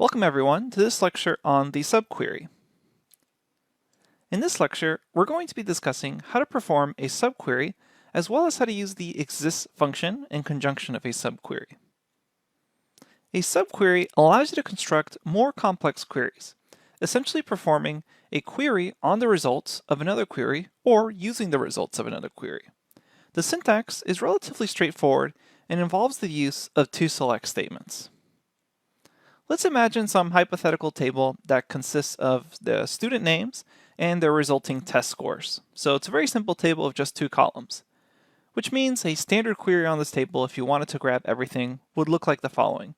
Welcome everyone to this lecture on the subquery. In this lecture, we're going to be discussing how to perform a subquery as well as how to use the exists function in conjunction of a subquery. A subquery allows you to construct more complex queries, essentially performing a query on the results of another query or using the results of another query. The syntax is relatively straightforward and involves the use of two select statements. Let's imagine some hypothetical table that consists of the student names and their resulting test scores. So it's a very simple table of just two columns, which means a standard query on this table, if you wanted to grab everything, would look like the following.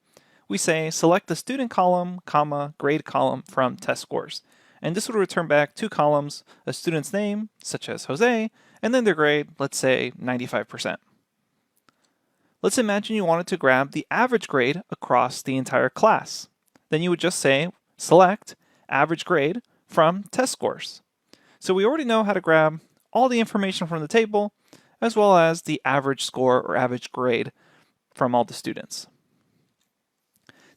We say select the student column, comma, grade column from test scores. And this would return back two columns, a student's name, such as Jose, and then their grade, let's say 95%. Let's imagine you wanted to grab the average grade across the entire class. Then you would just say select average grade from test scores. So we already know how to grab all the information from the table as well as the average score or average grade from all the students.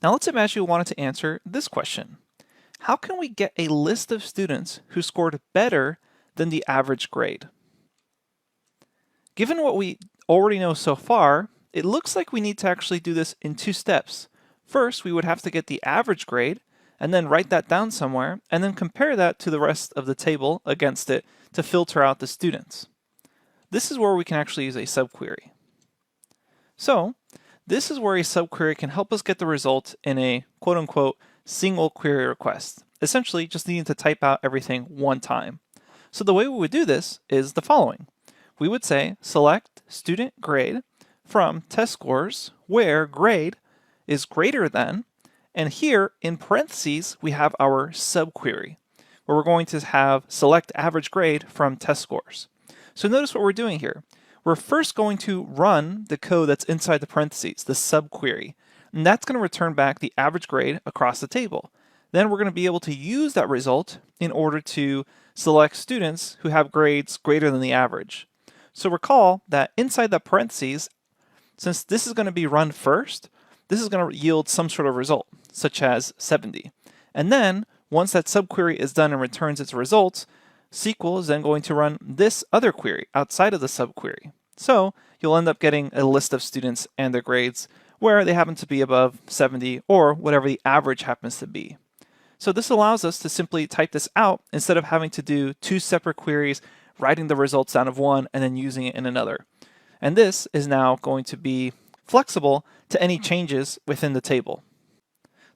Now let's imagine we wanted to answer this question. How can we get a list of students who scored better than the average grade? Given what we already know so far, it looks like we need to actually do this in two steps. First, we would have to get the average grade and then write that down somewhere and then compare that to the rest of the table against it to filter out the students. This is where we can actually use a subquery. So, this is where a subquery can help us get the result in a quote-unquote single query request, essentially just needing to type out everything one time. So the way we would do this is the following. We would say select student grade from test scores where grade is greater than, and here in parentheses we have our subquery where we're going to have select average grade from test scores. So notice what we're doing here. We're first going to run the code that's inside the parentheses, the subquery, and that's going to return back the average grade across the table. Then we're going to be able to use that result in order to select students who have grades greater than the average. So recall that inside the parentheses, since this is going to be run first, this is going to yield some sort of result, such as 70. And then, once that subquery is done and returns its results, SQL is then going to run this other query outside of the subquery. So, you'll end up getting a list of students and their grades where they happen to be above 70 or whatever the average happens to be. So this allows us to simply type this out instead of having to do two separate queries, writing the results down of one and then using it in another. And this is now going to be flexible to any changes within the table.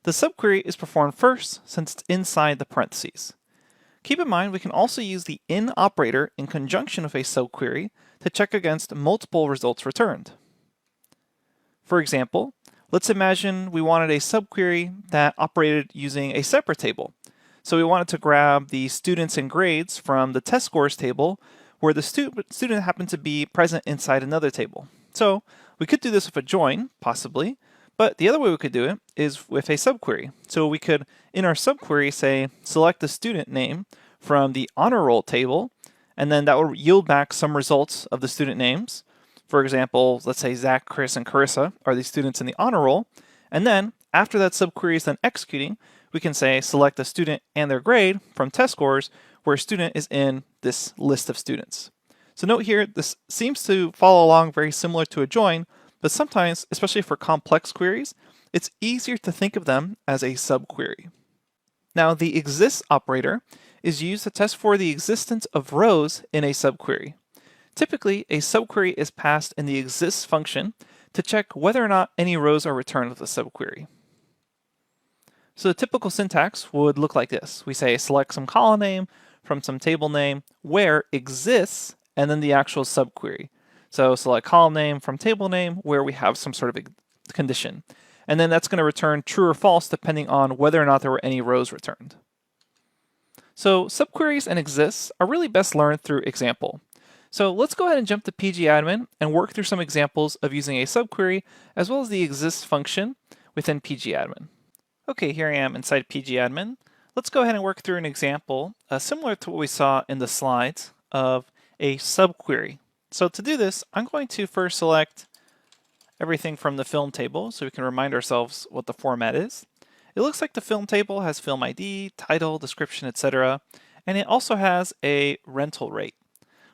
The subquery is performed first since it's inside the parentheses. Keep in mind we can also use the in operator in conjunction with a subquery to check against multiple results returned. For example, let's imagine we wanted a subquery that operated using a separate table. So we wanted to grab the students and grades from the test scores table where the student happened to be present inside another table. So we could do this with a join, possibly, but the other way we could do it is with a subquery. So we could, in our subquery, say select the student name from the honor roll table, and then that would yield back some results of the student names. For example, let's say Zach, Chris, and Carissa are the students in the honor roll, and then after that subquery is done executing, we can say select the student and their grade from test scores where student is in this list of students. So note here, this seems to follow along very similar to a join, but sometimes, especially for complex queries, it's easier to think of them as a subquery. Now the exists operator is used to test for the existence of rows in a subquery. Typically, a subquery is passed in the exists function to check whether or not any rows are returned with the subquery. So the typical syntax would look like this. We say select some column name from some table name where exists and then the actual subquery. So select column name from table name where we have some sort of condition. And then that's going to return true or false depending on whether or not there were any rows returned. So subqueries and exists are really best learned through example. So let's go ahead and jump to pgadmin and work through some examples of using a subquery as well as the exists function within pgadmin. Okay, here I am inside pgadmin. Let's go ahead and work through an example similar to what we saw in the slides of a subquery. So to do this, I'm going to first select everything from the film table so we can remind ourselves what the format is. It looks like the film table has film ID, title, description, etc. And it also has a rental rate.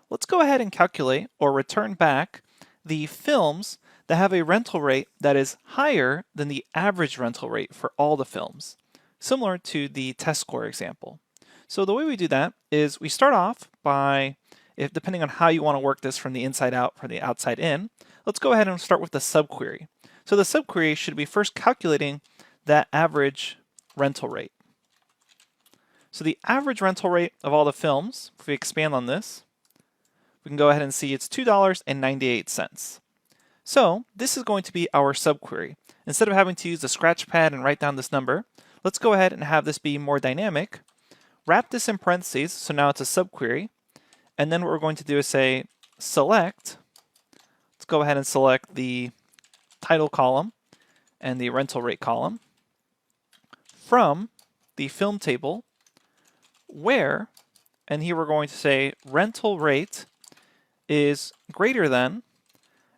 Let's go ahead and calculate or return back the films that have a rental rate that is higher than the average rental rate for all the films, similar to the test score example. So the way we do that is we start off by, if depending on how you want to work this from the inside out or the outside in, let's go ahead and start with the subquery. So the subquery should be first calculating that average rental rate. So the average rental rate of all the films, if we expand on this, we can go ahead and see it's $2.98. So this is going to be our subquery. Instead of having to use the scratch pad and write down this number, let's go ahead and have this be more dynamic. Wrap this in parentheses, so now it's a subquery. And then what we're going to do is say select. Let's go ahead and select the title column and the rental rate column from the film table where, and here we're going to say rental rate is greater than,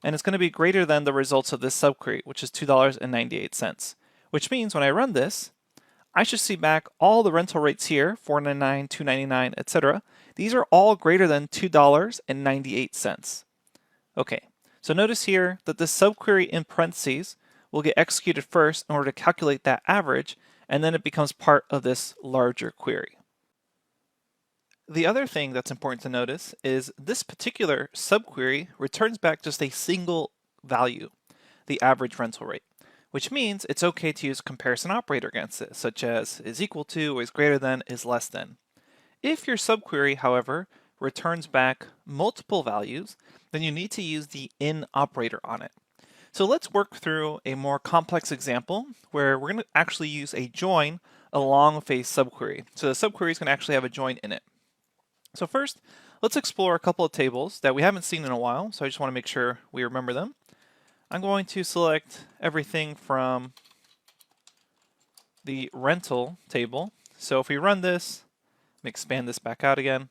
and it's going to be greater than the results of this subquery, which is $2.98, which means when I run this, I should see back all the rental rates here, $4.99, $2.99, etc. These are all greater than $2.98. Okay, so notice here that this subquery in parentheses will get executed first in order to calculate that average, and then it becomes part of this larger query. The other thing that's important to notice is this particular subquery returns back just a single value, the average rental rate, which means it's okay to use a comparison operator against it, such as is equal to, is greater than, is less than. If your subquery, however, returns back multiple values, then you need to use the in operator on it. So let's work through a more complex example where we're going to actually use a join along with a subquery. So the subquery is going to actually have a join in it. So first, let's explore a couple of tables that we haven't seen in a while, so I just want to make sure we remember them. I'm going to select everything from the rental table. So if we run this, let me expand this back out again.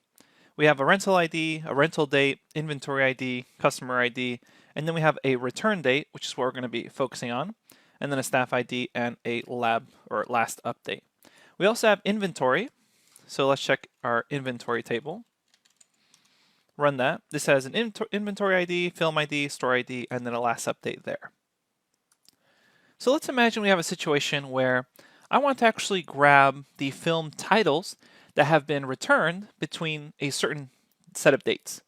We have a rental ID, a rental date, inventory ID, customer ID, and then we have a return date, which is what we're going to be focusing on, and then a staff ID and a lab or last update. We also have inventory. So let's check our inventory table. Run that. This has an inventory ID, film ID, store ID, and then a last update there. So let's imagine we have a situation where I want to actually grab the film titles that have been returned between a certain set of dates.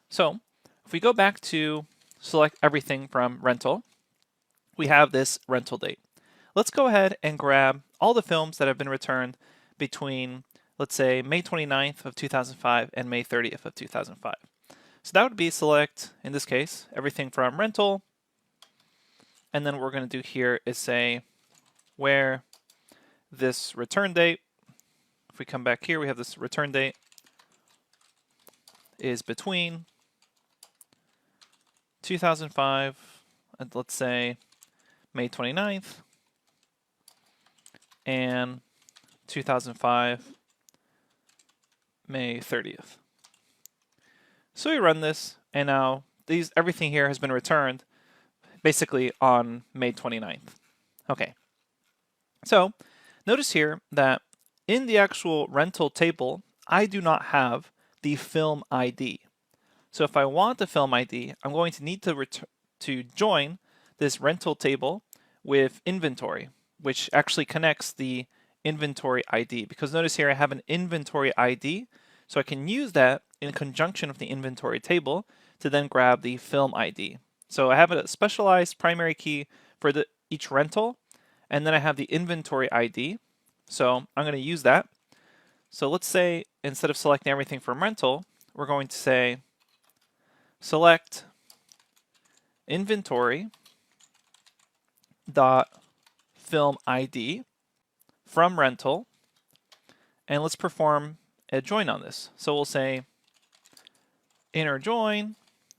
So if we go back to select everything from rental, we have this rental date. Let's go ahead and grab all the films that have been returned between, let's say, May 29th of 2005 and May 30th of 2005. So that would be select, in this case, everything from rental. And then what we're going to do here is say where this return date, if we come back here, we have this return date is between 2005 and let's say May 29th and 2005 May 30th. So we run this, and now everything here has been returned basically on May 29th. Okay. So notice here that in the actual rental table, I do not have the film ID. So if I want the film ID, I'm going to need to join this rental table with inventory, which actually connects the inventory ID, because notice here I have an inventory ID, so I can use that in conjunction with the inventory table to then grab the film ID. So I have a specialized primary key for each rental, and then I have the inventory ID, so I'm going to use that. So let's say instead of selecting everything from rental, we're going to say select inventory dot film ID from rental, and let's perform a join on this. So we'll say inner join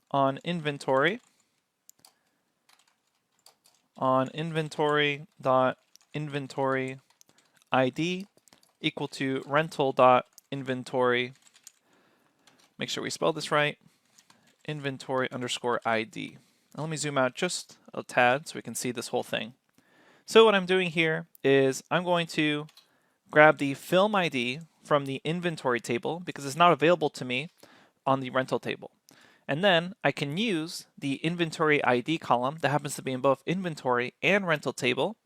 on inventory dot inventory ID equal to rental dot inventory. Make sure we spell this right. Inventory underscore ID. Now let me zoom out just a tad so we can see this whole thing. So what I'm doing here is I'm going to grab the film ID from the inventory table because it's not available to me on the rental table. And then I can use the inventory ID column that happens to be in both inventory and rental table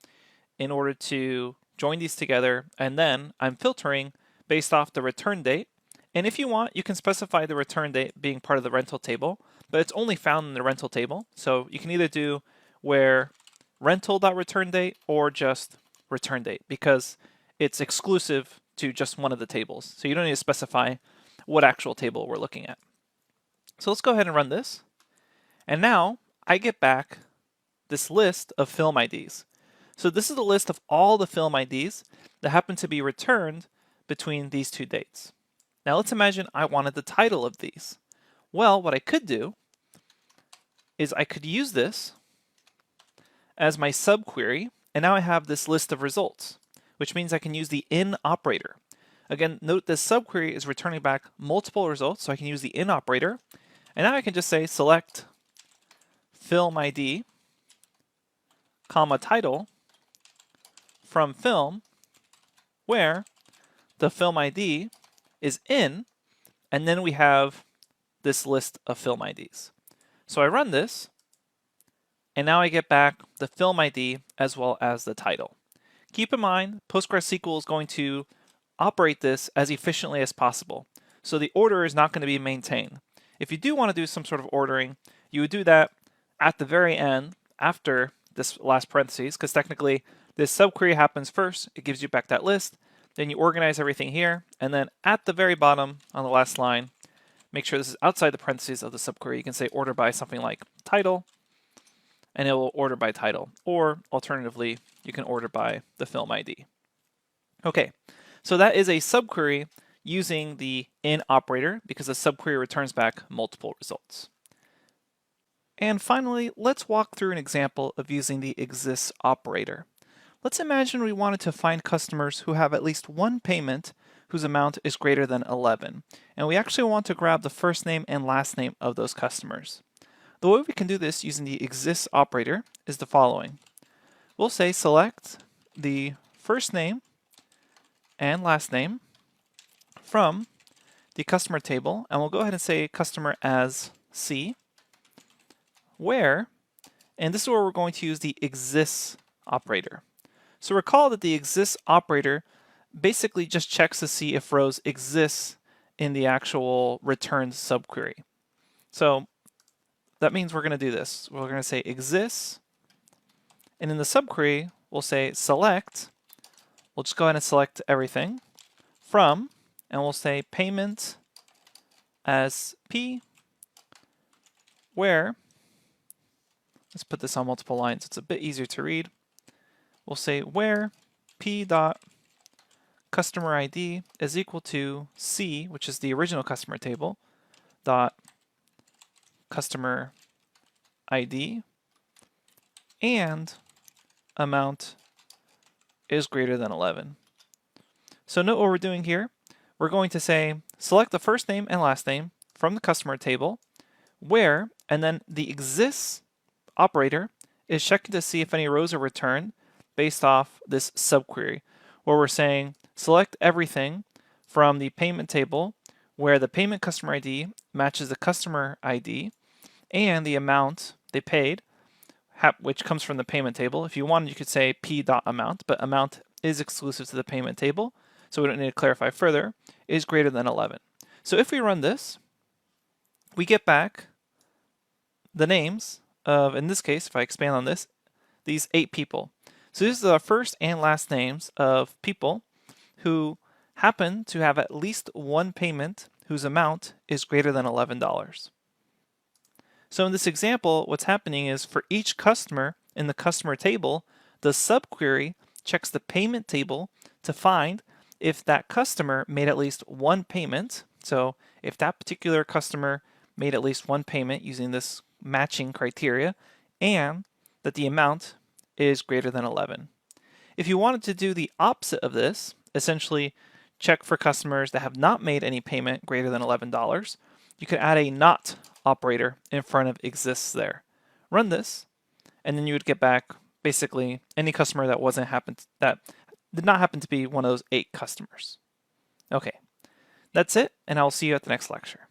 in order to join these together. And then I'm filtering based off the return date. And if you want, you can specify the return date being part of the rental table, but it's only found in the rental table. So you can either do where rental.return date or just return date because it's exclusive to just one of the tables. So you don't need to specify what actual table we're looking at. So let's go ahead and run this. And now I get back this list of film IDs. So this is the list of all the film IDs that happen to be returned between these two dates. Now let's imagine I wanted the title of these. Well, what I could do is I could use this as my subquery, and now I have this list of results, which means I can use the in operator. Again, note this subquery is returning back multiple results, so I can use the in operator. And now I can just say select film ID, comma title from film, where the film ID is in, and then we have this list of film IDs. So I run this, and now I get back the film ID as well as the title. Keep in mind, PostgreSQL is going to operate this as efficiently as possible. So the order is not going to be maintained. If you do want to do some sort of ordering, you would do that at the very end after this last parentheses, because technically this subquery happens first. It gives you back that list. Then you organize everything here. And then at the very bottom on the last line, make sure this is outside the parentheses of the subquery. You can say order by something like title, and it will order by title. Or alternatively, you can order by the film ID. Okay, so that is a subquery using the in operator because the subquery returns back multiple results. And finally, let's walk through an example of using the exists operator. Let's imagine we wanted to find customers who have at least one payment whose amount is greater than 11. And we actually want to grab the first name and last name of those customers. The way we can do this using the exists operator is the following. We'll say select the first name and last name from the customer table, and we'll go ahead and say customer as C, where, and this is where we're going to use the exists operator. So recall that the exists operator basically just checks to see if rows exist in the actual returned subquery. So that means we're going to do this. We're going to say exists, and in the subquery, we'll say select. We'll just go ahead and select everything from, and we'll say payment as P, where, let's put this on multiple lines. It's a bit easier to read. We'll say where P dot customer ID is equal to C, which is the original customer table, dot customer ID, and amount is greater than 11. So note what we're doing here. We're going to say select the first name and last name from the customer table, where, and then the exists operator is checking to see if any rows are returned based off this subquery, where we're saying select everything from the payment table where the payment customer ID matches the customer ID and the amount they paid, which comes from the payment table. If you wanted, you could say p.amount, but amount is exclusive to the payment table, so we don't need to clarify further, is greater than 11. So if we run this, we get back the names of, in this case, if I expand on this, these 8 people. So this is our first and last names of people who happen to have at least one payment whose amount is greater than $11. So in this example, what's happening is for each customer in the customer table, the subquery checks the payment table to find if that customer made at least one payment. So if that particular customer made at least one payment using this matching criteria, and that the amount is greater than 11. If you wanted to do the opposite of this, essentially check for customers that have not made any payment greater than $11, you could add a not operator in front of exists there. Run this, and then you would get back basically any customer that did not happen to be one of those 8 customers. Okay, that's it, and I'll see you at the next lecture.